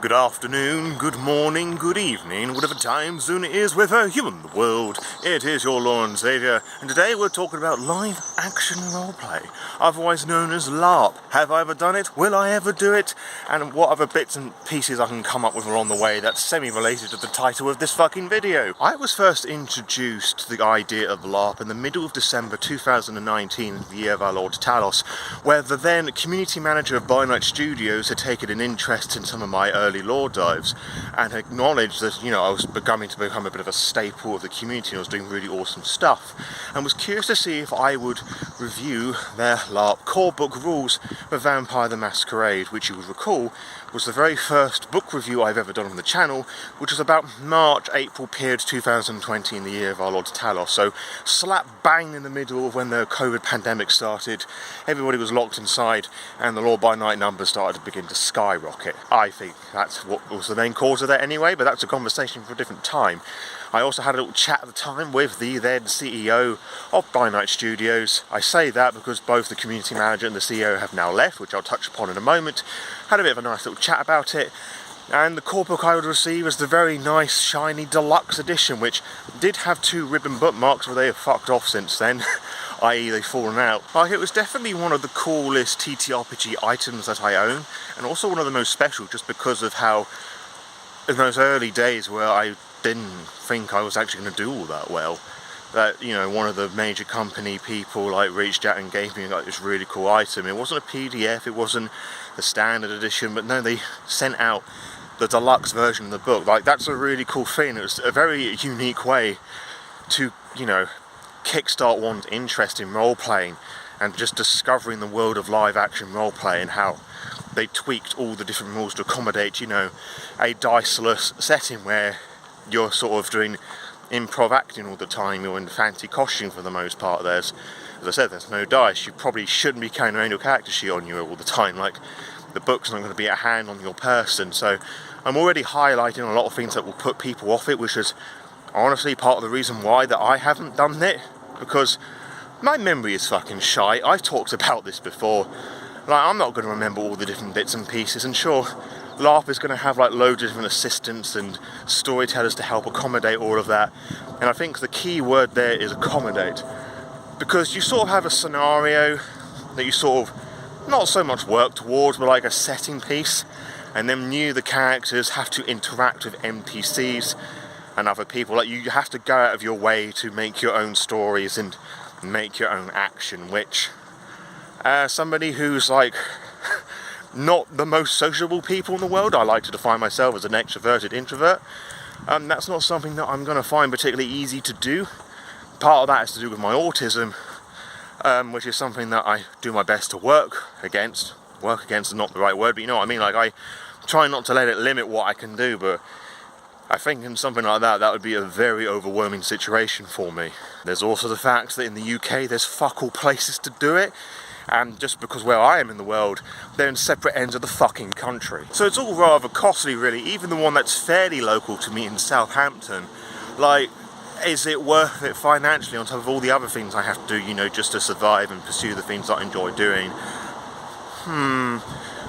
Good afternoon, good morning, good evening, whatever time zone it is whether you're in the world. It is your Lore Saviour, and today we're talking about live action roleplay, otherwise known as LARP. Have I ever done it? Will I ever do it? And what other bits and pieces I can come up with along the way that's semi-related to the title of this fucking video. I was first introduced to the idea of LARP in the middle of December 2019, the year of our Lord Talos, where the then community manager of By Night Studios had taken an interest in some of my early lore dives and acknowledged that, you know, I was beginning to become a bit of a staple of the community and I was doing really awesome stuff, and was curious to see if I would review their LARP core book rules for Vampire the Masquerade, which you would recall was the very first book review I've ever done on the channel, which was about March-April period 2020 in the year of our Lord Talos. So slap bang in the middle of when the COVID pandemic started, everybody was locked inside and the Lore by Night numbers started to begin to skyrocket. I think that's what was the main cause of that anyway, but that's a conversation for a different time. I also had a little chat at the time with the then CEO of By Night Studios. I say that because both the community manager and the CEO have now left, which I'll touch upon in a moment. Had a bit of a nice little chat about it, and the core book I would receive is the very nice, shiny deluxe edition, which did have 2 ribbon bookmarks, but they have fucked off since then, i.e. they've fallen out. Like, it was definitely one of the coolest TTRPG items that I own, and also one of the most special just because of how, in those early days where I didn't think I was actually going to do all that well, that, you know, one of the major company people like reached out and gave me like this really cool item. It wasn't a PDF, it wasn't the standard edition, but no, they sent out the deluxe version of the book. Like, that's a really cool thing. It was a very unique way to, you know, kickstart one's interest in role-playing and just discovering the world of live action role-play and how they tweaked all the different rules to accommodate, you know, a diceless setting where you're sort of doing improv acting all the time. You're in fancy costume for the most part. As I said, there's no dice. You probably shouldn't be carrying around your character sheet on you all the time. Like, the book's not going to be a hand on your person. So I'm already highlighting a lot of things that will put people off it, which is honestly part of the reason why that I haven't done it, because my memory is fucking shite. I've talked about this before. Like, I'm not going to remember all the different bits and pieces, and sure, LARP is going to have like loads of different assistants and storytellers to help accommodate all of that, and I think the key word there is accommodate, because you sort of have a scenario that you sort of not so much work towards, but like a setting piece, and then the characters have to interact with NPCs and other people. Like, you have to go out of your way to make your own stories and make your own action, which somebody who's like not the most sociable people in the world, I like to define myself as an extroverted introvert, that's not something that I'm going to find particularly easy to do. Part of that is to do with my autism, which is something that I do my best to work against is not the right word, but you know what I mean. Like, I try not to let it limit what I can do, but I think in something like that would be a very overwhelming situation for me. There's also the fact that in the UK there's fuck all places to do it, and just because where I am in the world, they're in separate ends of the fucking country. So it's all rather costly, really. Even the one that's fairly local to me in Southampton, like, is it worth it financially on top of all the other things I have to do, you know, just to survive and pursue the things that I enjoy doing? I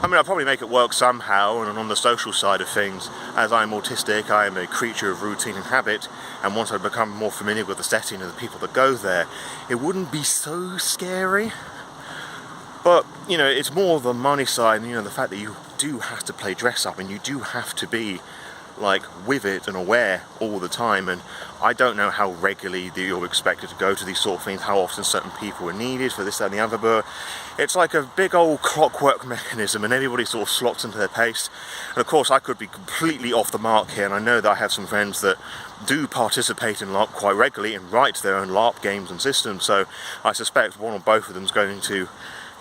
mean, I'll probably make it work somehow, and on the social side of things, as I'm autistic, I am a creature of routine and habit, and once I become more familiar with the setting and the people that go there, it wouldn't be so scary. But, you know, it's more the money side, and, you know, the fact that you do have to play dress up and you do have to be, like, with it and aware all the time. And I don't know how regularly you're expected to go to these sort of things, how often certain people are needed for this, that and the other, but it's like a big old clockwork mechanism and everybody sort of slots into their pace. And of course I could be completely off the mark here, and I know that I have some friends that do participate in LARP quite regularly and write their own LARP games and systems, so I suspect one or both of them is going to,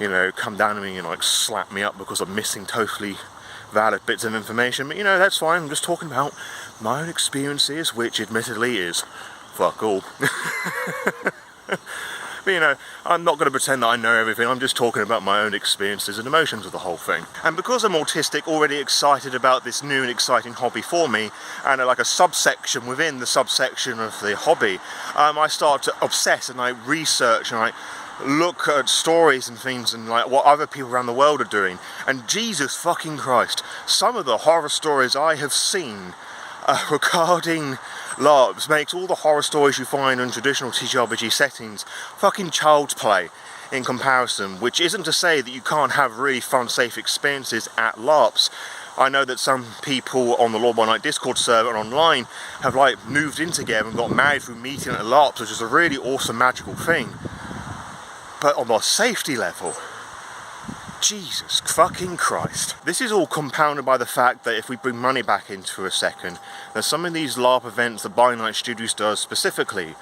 you know, come down to me and like slap me up because I'm missing totally valid bits of information. But, you know, that's fine. I'm just talking about my own experiences, which admittedly is fuck all. But, you know, I'm not going to pretend that I know everything. I'm just talking about my own experiences and emotions of the whole thing. And because I'm autistic, already excited about this new and exciting hobby for me, and like a subsection within the subsection of the hobby, I start to obsess and I research and I look at stories and things and like what other people around the world are doing, and Jesus fucking Christ, some of the horror stories I have seen regarding LARPs makes all the horror stories you find in traditional TTRPG settings fucking child's play in comparison, which isn't to say that you can't have really fun, safe experiences at LARPs. I know that some people on the Lore by Night Discord server and online have like moved in together and got married through meeting at LARPs, which is a really awesome magical thing. But on the safety level, Jesus fucking Christ. This is all compounded by the fact that if we bring money back into a second, that some of these LARP events that By Night Studios does specifically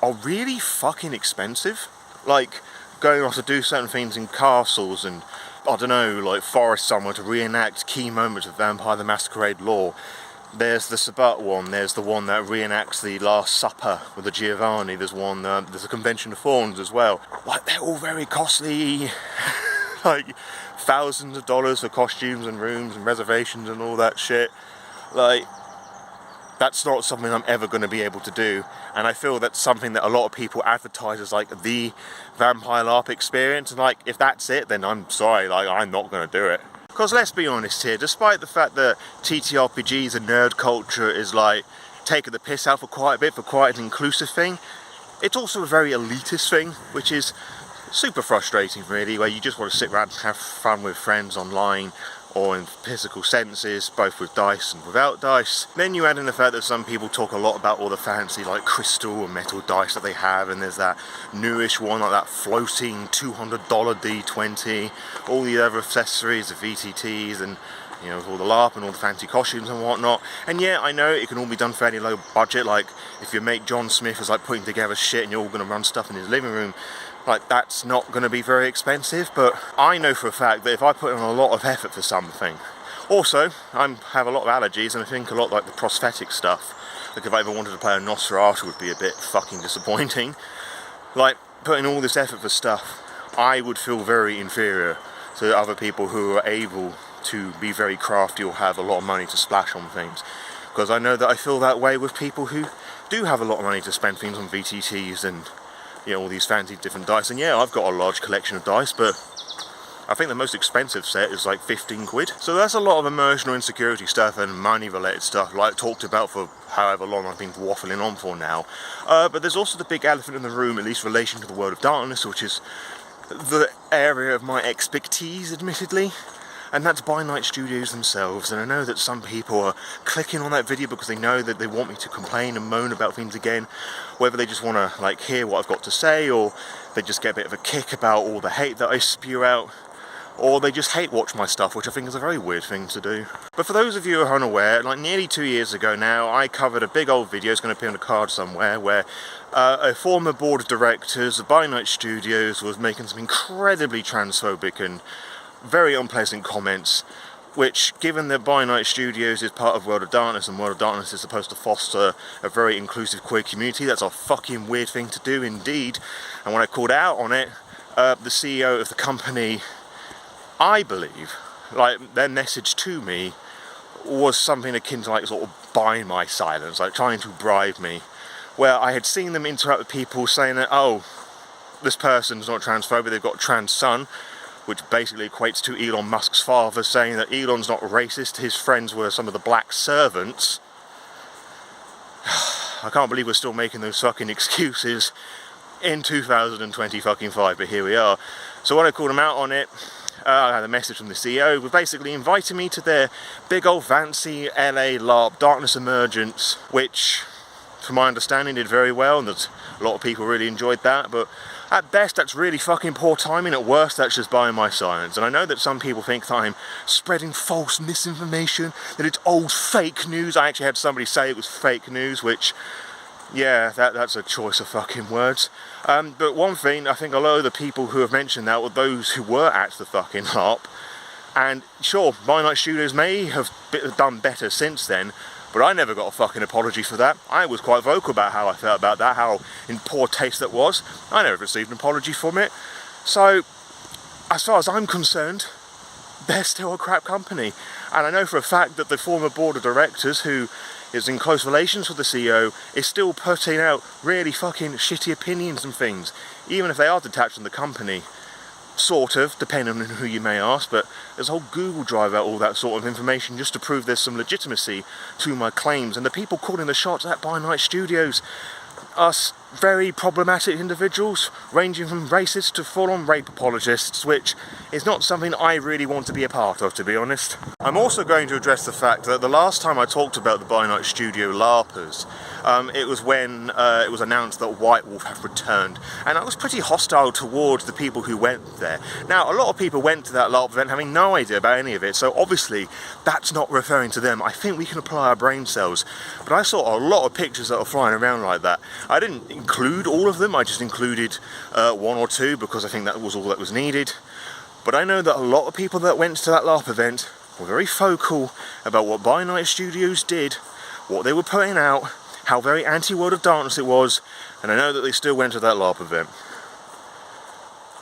are really fucking expensive. Like going off to do certain things in castles and, I don't know, like forests somewhere to reenact key moments of Vampire the Masquerade lore. There's the Sabbat one, there's the one that reenacts the Last Supper with the Giovanni, there's one, there's a Convention of Thorns as well. Like, they're all very costly, like thousands of dollars for costumes and rooms and reservations and all that shit. Like, that's not something I'm ever going to be able to do, and I feel that's something that a lot of people advertise as like the Vampire LARP experience, and like, if that's it, then I'm sorry, like, I'm not going to do it. Because let's be honest here, despite the fact that TTRPGs and nerd culture is like taking the piss out for quite a bit, for quite an inclusive thing, it's also a very elitist thing, which is super frustrating really, where you just want to sit around and have fun with friends online or in physical senses, both with dice and without dice. Then you add in the fact that some people talk a lot about all the fancy like crystal and metal dice that they have, and there's that newish one, like that floating $200 D20, all the other accessories, the VTTs, and you know, all the LARP and all the fancy costumes and whatnot. And yeah, I know it can all be done fairly low budget, like if your mate John Smith is like putting together shit and you're all going to run stuff in his living room, like, that's not going to be very expensive. But I know for a fact that if I put in a lot of effort for something, also I have a lot of allergies, and I think a lot like the prosthetic stuff, like if I ever wanted to play a Nosferatu would be a bit fucking disappointing. Like, putting all this effort for stuff, I would feel very inferior to other people who are able to be very crafty or have a lot of money to splash on things, because I know that I feel that way with people who do have a lot of money to spend things on VTTs and, you know, all these fancy different dice. And yeah, I've got a large collection of dice, but I think the most expensive set is like 15 quid. So that's a lot of emotional insecurity stuff and money related stuff, like talked about for however long I've been waffling on for now. But there's also the big elephant in the room, at least in relation to the World of Darkness, which is the area of my expertise, admittedly. And that's By Night Studios themselves. And I know that some people are clicking on that video because they know that they want me to complain and moan about things again, whether they just want to like hear what I've got to say, or they just get a bit of a kick about all the hate that I spew out, or they just hate watch my stuff, which I think is a very weird thing to do. But for those of you who are unaware, like nearly 2 years ago now, I covered a big old video, it's going to appear on a card somewhere, where a former board of directors of By Night Studios was making some incredibly transphobic and very unpleasant comments, which, given that By Night Studios is part of World of Darkness, and World of Darkness is supposed to foster a very inclusive queer community, that's a fucking weird thing to do indeed. And when I called out on it, the CEO of the company, I believe, like, their message to me was something akin to like sort of buying my silence, like trying to bribe me, where I had seen them interact with people saying that, oh, this person's not transphobic, they've got a trans son, which basically equates to Elon Musk's father saying that Elon's not racist, his friends were some of the black servants. I can't believe we're still making those fucking excuses in 2025, but here we are. So when I called him out on it, I had a message from the CEO, who basically invited me to their big old fancy LA LARP Darkness Emergence, which, from my understanding, did very well, and that a lot of people really enjoyed that. But at best, that's really fucking poor timing. At worst, that's just buying my silence. And I know that some people think that I'm spreading false misinformation, that it's old fake news. I actually had somebody say it was fake news, which, yeah, that's a choice of fucking words. But one thing, I think a lot of the people who have mentioned that were those who were at the fucking LARP. And sure, By Night Studios may have done better since then, but I never got a fucking apology for that. I was quite vocal about how I felt about that, how in poor taste that was. I never received an apology from it. So, as far as I'm concerned, they're still a crap company. And I know for a fact that the former board of directors, who is in close relations with the CEO, is still putting out really fucking shitty opinions and things, even if they are detached from the company. Sort of, depending on who you may ask, but there's a whole Google Drive out all that sort of information just to prove there's some legitimacy to my claims. And the people calling the shots at By Night Studios are very problematic individuals, ranging from racists to full-on rape apologists, which is not something I really want to be a part of, to be honest. I'm also going to address the fact that the last time I talked about the By Night Studio LARPers, it was when it was announced that White Wolf had returned, and I was pretty hostile towards the people who went there. Now, a lot of people went to that LARP event having no idea about any of it, so obviously that's not referring to them. I think we can apply our brain cells, but I saw a lot of pictures that were flying around like that. I didn't include all of them, I just included one or two because I think that was all that was needed. But I know that a lot of people that went to that LARP event were very vocal about what By Night Studios did, what they were putting out, how very anti-World of Darkness it was, and I know that they still went to that LARP event.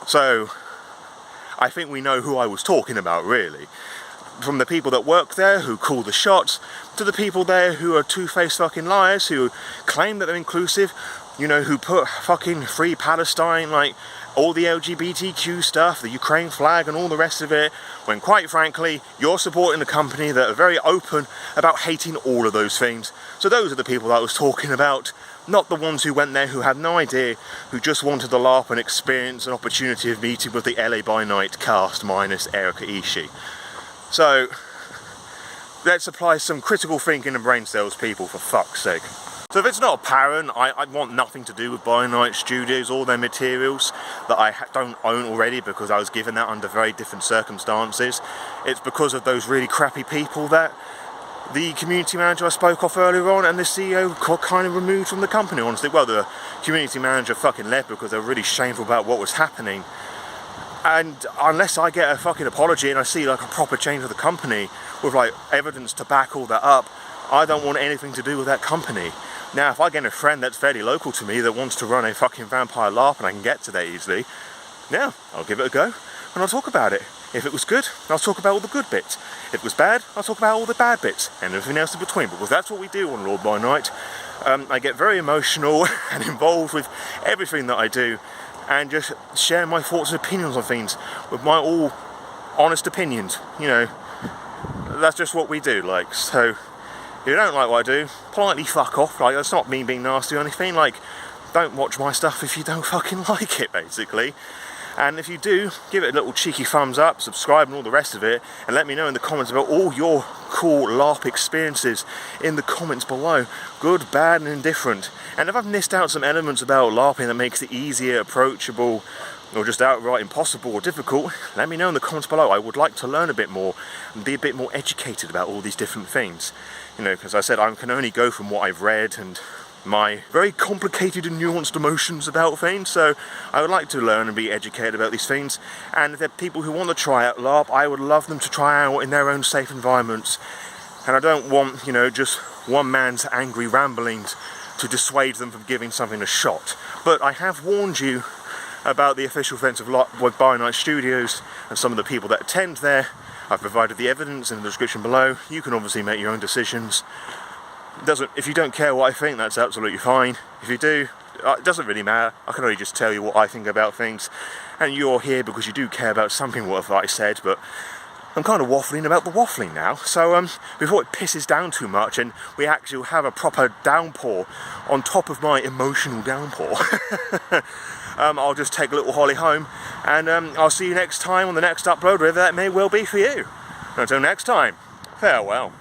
So, I think we know who I was talking about, really. From the people that work there, who call the shots, to the people there who are two-faced fucking liars, who claim that they're inclusive, you know, who put fucking Free Palestine, like, all the LGBTQ stuff, the Ukraine flag and all the rest of it, when quite frankly, you're supporting a company that are very open about hating all of those things. So those are the people that I was talking about, not the ones who went there who had no idea, who just wanted the LARP and experience an opportunity of meeting with the LA By Night cast minus Erika Ishii. So, let's apply some critical thinking and brain cells, people, for fuck's sake. So if it's not apparent, I want nothing to do with By Night Studios or their materials that I don't own already because I was given that under very different circumstances. It's because of those really crappy people that the community manager I spoke of earlier on and the CEO got kind of removed from the company, honestly. Well, the community manager fucking left because they were really shameful about what was happening. And unless I get a fucking apology and I see like a proper change of the company with like evidence to back all that up, I don't want anything to do with that company. Now, if I get a friend that's fairly local to me that wants to run a fucking vampire LARP and I can get to that easily, yeah, I'll give it a go and I'll talk about it. If it was good, I'll talk about all the good bits. If it was bad, I'll talk about all the bad bits and everything else in between, because that's what we do on Lord By Night. I get very emotional and involved with everything that I do and just share my thoughts and opinions on things with my all honest opinions, you know. That's just what we do, like, so if you don't like what I do, politely fuck off. Like, that's not me being nasty or anything. Like, don't watch my stuff if you don't fucking like it, basically. And if you do, give it a little cheeky thumbs up, subscribe and all the rest of it, and let me know in the comments about all your cool LARP experiences in the comments below. Good, bad and indifferent. And if I've missed out some elements about LARPing that makes it easier, approachable, or just outright impossible or difficult, let me know in the comments below. I would like to learn a bit more and be a bit more educated about all these different things. You know, because I said I can only go from what I've read and my very complicated and nuanced emotions about things, so I would like to learn and be educated about these things. And if there are people who want to try out LARP, I would love them to try out in their own safe environments. And I don't want, you know, just one man's angry ramblings to dissuade them from giving something a shot. But I have warned you about the official events of By Night Studios and some of the people that attend there. I've provided the evidence in the description below. You can obviously make your own decisions. If you don't care what I think, that's absolutely fine. If you do, it doesn't really matter. I can only just tell you what I think about things. And you're here because you do care about something what I said, but I'm kind of waffling about the waffling now. So before it pisses down too much and we actually have a proper downpour on top of my emotional downpour, I'll just take little Holly home, and I'll see you next time on the next upload, whatever that may well be for you. Until next time, farewell.